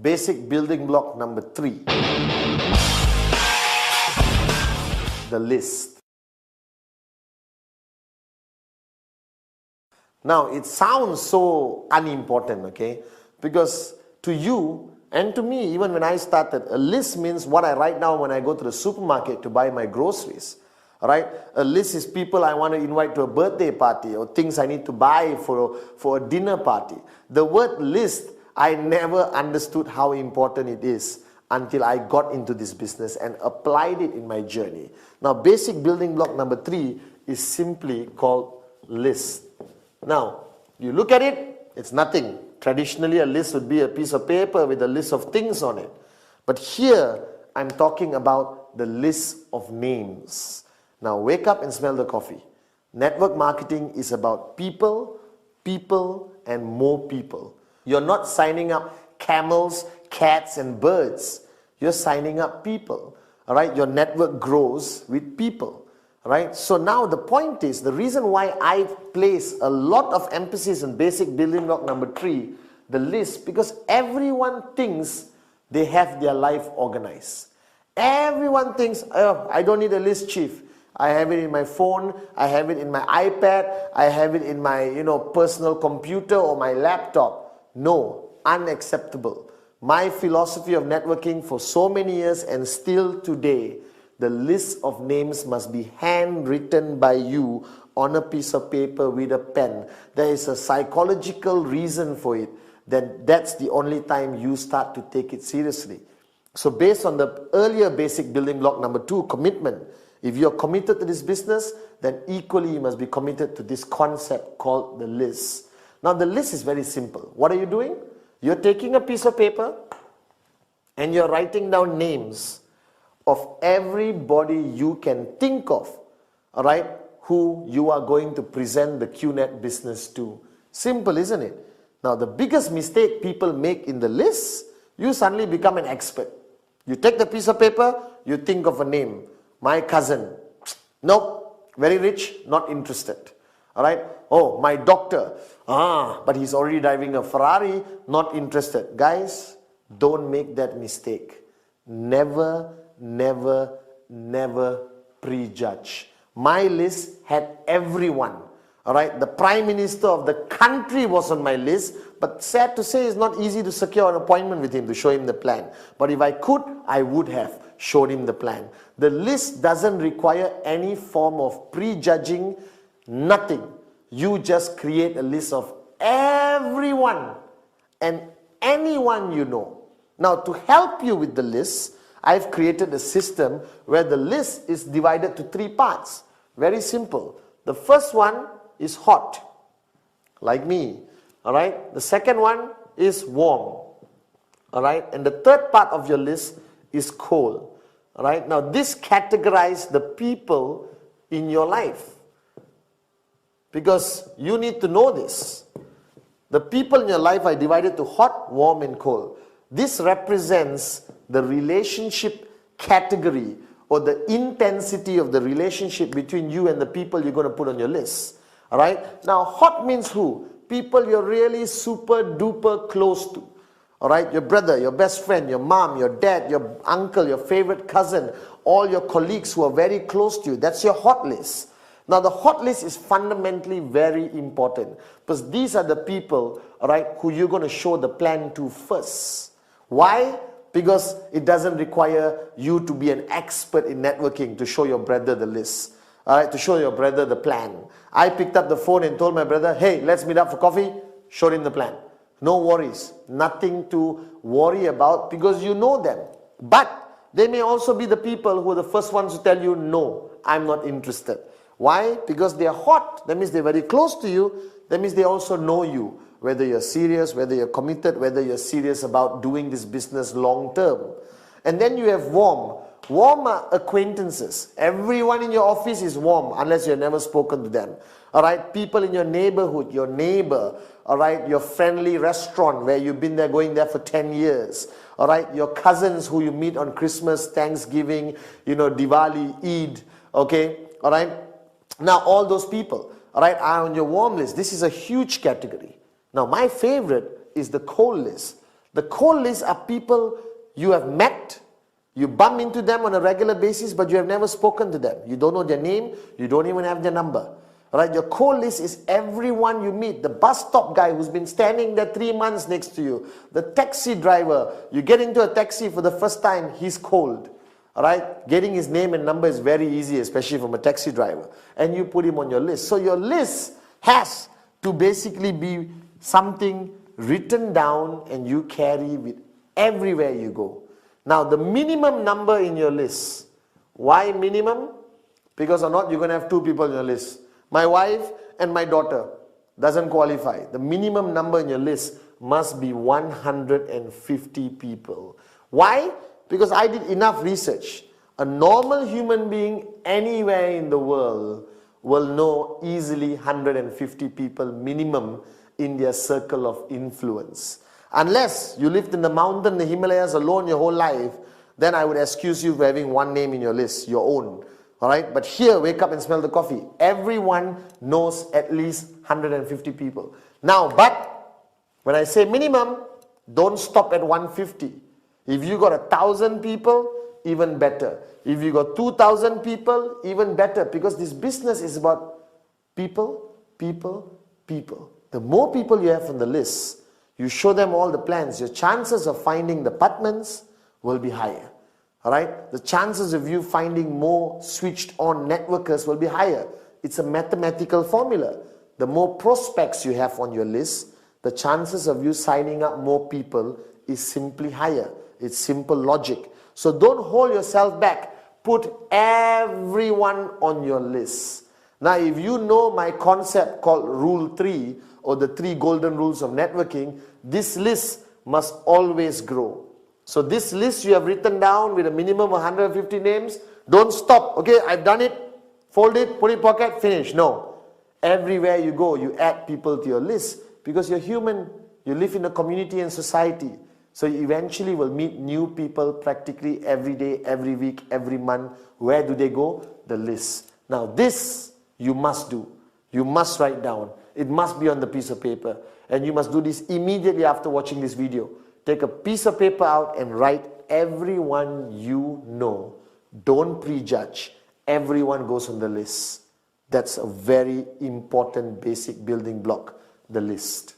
Basic building block number 3. The list. Now, it sounds so unimportant, okay? Because to you and to me, even when I started, a list means what I write down when I go to the supermarket to buy my groceries. Alright? A list is people I want to invite to a birthday party or things I need to buy for a dinner party. The word list, I never understood how important it is until I got into this business and applied it in my journey. Now, basic building block number 3 is simply called list. Now, you look at it, it's nothing. Traditionally, a list would be a piece of paper with a list of things on it. But here, I'm talking about the list of names. Now, wake up and smell the coffee. Network marketing is about people, and more people. You're not signing up camels, cats, and birds. You're signing up people. All right? Your network grows with people. Right? So now the point is, the reason why I place a lot of emphasis on basic building block number 3, the list, because everyone thinks they have their life organized. Everyone thinks, oh, I don't need a list, Chief. I have it in my phone, I have it in my iPad, I have it in my personal computer or my laptop. No, unacceptable. My philosophy of networking for so many years and still today, the list of names must be handwritten by you on a piece of paper with a pen. There is a psychological reason for it. Then that's the only time you start to take it seriously. So based on the earlier basic building block number 2, commitment. If you're committed to this business, then equally you must be committed to this concept called the list. Now the list is very simple. What are you doing? You're taking a piece of paper and you're writing down names of everybody you can think of, all right, who you are going to present the QNet business to. Simple, isn't it? Now, the biggest mistake people make in the list, you suddenly become an expert. You take the piece of paper, you think of a name. My cousin, nope, very rich, not interested. All right? Oh, my doctor, but he's already driving a Ferrari, not interested. Guys, don't make that mistake. Never prejudge. My list had everyone. All right, the Prime Minister of the country was on my list, but sad to say, it's not easy to secure an appointment with him to show him the plan. But if I could, I would have showed him the plan. The list doesn't require any form of prejudging, nothing. You just create a list of everyone and anyone you know. Now, to help you with the list, I've created a system where the list is divided to 3 parts. Very simple. The first one is hot, like me. All right. The second one is warm. All right. And the third part of your list is cold. All right. Now, this categorizes the people in your life, because you need to know this. The people in your life are divided to hot, warm, and cold. This represents the relationship category or the intensity of the relationship between you and the people you're going to put on your list. All right? Now, hot means who? People you're really super duper close to. All right? Your brother, your best friend, your mom, your dad, your uncle, your favorite cousin, all your colleagues who are very close to you. That's your hot list. Now, the hot list is fundamentally very important, because these are the people, all right, who you're going to show the plan to first. Why? Because it doesn't require you to be an expert in networking to show your brother the list, all right, to show your brother the plan. I picked up the phone and told my brother, hey, let's meet up for coffee. Showed him the plan. No worries. Nothing to worry about, because you know them. But they may also be the people who are the first ones to tell you, no, I'm not interested. Why? Because they are hot. That means they're very close to you. That means they also know you. Whether you're serious, whether you're committed, whether you're serious about doing this business long term. And then you have warm. Warm are acquaintances. Everyone in your office is warm unless you've never spoken to them. All right, people in your neighborhood, your neighbor, all right, your friendly restaurant where you've been there, going there for 10 years. All right, your cousins who you meet on Christmas, Thanksgiving, Diwali, Eid. Okay, all right. Now all those people, all right, are on your warm list. This is a huge category. Now, my favorite is the cold list. The cold list are people you have met, you bump into them on a regular basis, but you have never spoken to them. You don't know their name, you don't even have their number. Right? Your cold list is everyone you meet. The bus stop guy who's been standing there 3 months next to you. The taxi driver. You get into a taxi for the first time, he's cold. Alright? Getting his name and number is very easy, especially from a taxi driver. And you put him on your list. So your list has to basically be something written down and you carry with everywhere you go. Now the minimum number in your list. Why minimum? Because or not, you're going to have 2 people in your list. My wife and my daughter doesn't qualify. The minimum number in your list must be 150 people. Why? Because I did enough research. A normal human being anywhere in the world will know easily 150 people minimum in their circle of influence. Unless you lived in the mountain, the Himalayas alone your whole life, then I would excuse you for having one name in your list, your own. Alright, but here, wake up and smell the coffee. Everyone knows at least 150 people. Now, but when I say minimum, don't stop at 150. If you got 1,000 people, even better. If you got 2,000 people, even better. Because this business is about people, people, people. The more people you have on the list, you show them all the plans, your chances of finding the Pathmans will be higher. Alright, the chances of you finding more switched on networkers will be higher. It's a mathematical formula. The more prospects you have on your list, the chances of you signing up more people is simply higher. It's simple logic. So don't hold yourself back. Put everyone on your list. Now, if you know my concept called Rule 3 or the 3 golden rules of networking, this list must always grow. So this list you have written down with a minimum of 150 names, don't stop. Okay, I've done it, fold it, put it in pocket, finish. No. Everywhere you go, you add people to your list because you're human. You live in a community and society. So you eventually will meet new people practically every day, every week, every month. Where do they go? The list. Now this you must do. You must write down. It must be on the piece of paper. And you must do this immediately after watching this video. Take a piece of paper out and write everyone you know. Don't prejudge. Everyone goes on the list. That's a very important basic building block, the list.